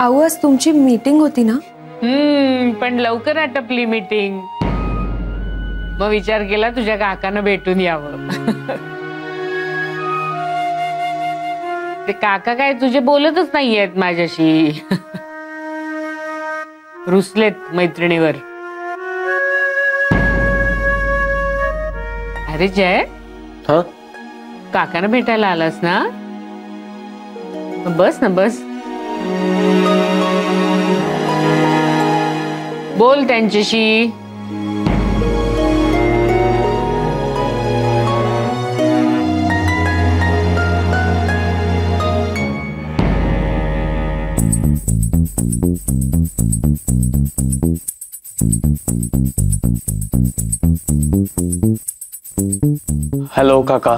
आऊ, आज तुमची मीटिंग होती ना? पण लवकर आटपली मीटिंग. मग विचार केला तुझ्या काकांना भेटून यावं. ते काका काय तुझे बोलतच नाहीयेत माझ्याशी. रुसलेत मैत्रिणीवर. अरे जय, काकांना भेटायला आलास ना? बस ना, बस. बोल त्यांच्याशी. हॅलो काका.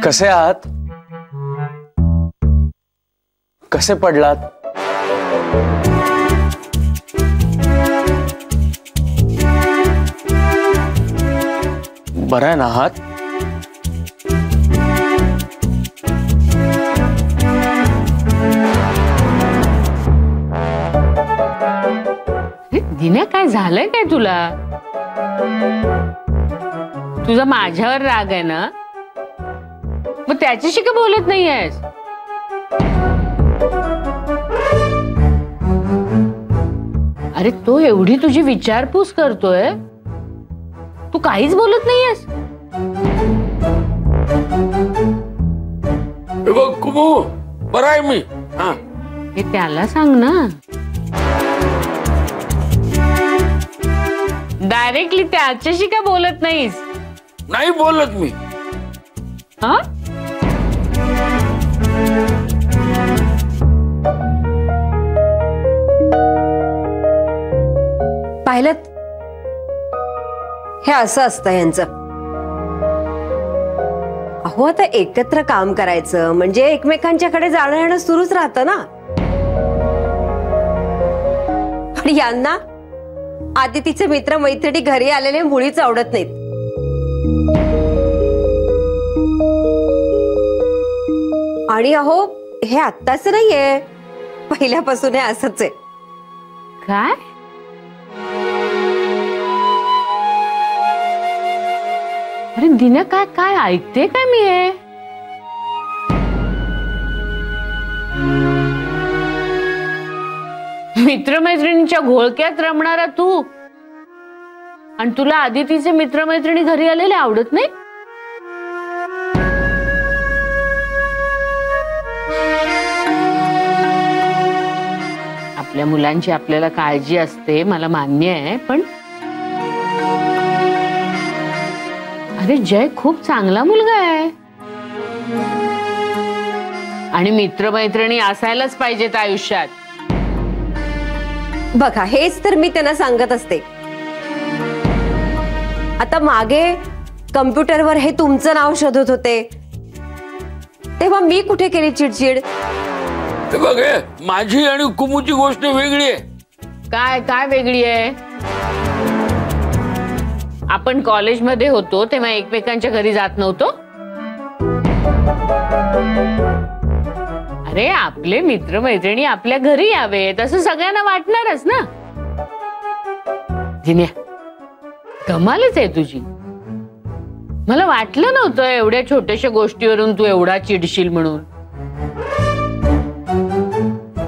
कसे आहात? कसे पडलात? बरं आहे ना आहात? दिन्या, काय झालंय काय तुला? तुझा माझ्यावर राग आहे ना? मग त्याच्याशी का बोलत नाहीयेस? अरे तो एवढी तुझी विचारपूस करतोय, तू काहीच बोलत नाहीयेस? कुमू, बरं आहे मी. हे त्याला सांग ना. डायरेक्टली त्याच्याशी का बोलत नाहीस? नाही बोलत मी. हा? पाहिलं, हे असं असतं यांचं. अहो, आता एकत्र काम करायचं म्हणजे एकमेकांच्याकडे जाणं येणं सुरूच राहतं ना. पण यांना आदितीचे मित्र मैत्रिणी घरी आलेले मुळीच आवडत नाहीत. आणि अहो, हे आत्ताच नाहीये, पहिल्यापासून हे असंच आहे. काय? अरे दिन्या, काय काय ऐकते काय मी? हे मित्रमैत्रिणींच्या घोळक्यात रमणारा तू, आणि तुला आदितीचे मित्रमैत्रिणी घरी आलेले आवडत नाही? आपल्या मुलांची आपल्याला काळजी असते, मला मान्य आहे, पण अरे जय खूप चांगला मुलगा आहे, आणि मित्रमैत्रिणी असायलाच पाहिजेत आयुष्यात. बघा, हेच तर मी त्यांना सांगत असते. आता मागे कम्प्युटरवर हे तुमचं नाव शोधत होते, तेव्हा मी कुठे केली चिडचिड? बघ, माझी आणि कुमूची गोष्ट वेगळी आहे. काय काय वेगळी आहे? आपण कॉलेजमध्ये होतो तेव्हा एकमेकांच्या घरी जात नव्हतो? अरे आपले मित्रमैत्रिणी आपल्या घरी यावेत असं सगळ्यांना वाटणारच ना. दिन्या, कमालच आहे तुझी. मला वाटलं नव्हतं एवढ्या छोट्याशा गोष्टीवरून तू एवढा चिडशील म्हणून.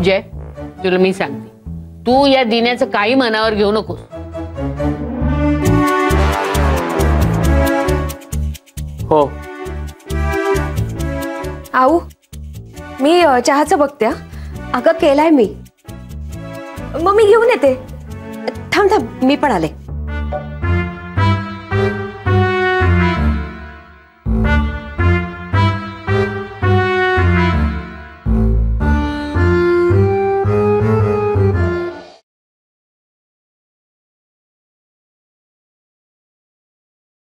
जय, तुला मी सांगते, तू या दिन्याचं काही मनावर घेऊ नकोस. हो. आऊ, मी चहाचं बघते. अगं केलाय मी, मग मी घेऊन येते. थांब थांब, मी पण आले.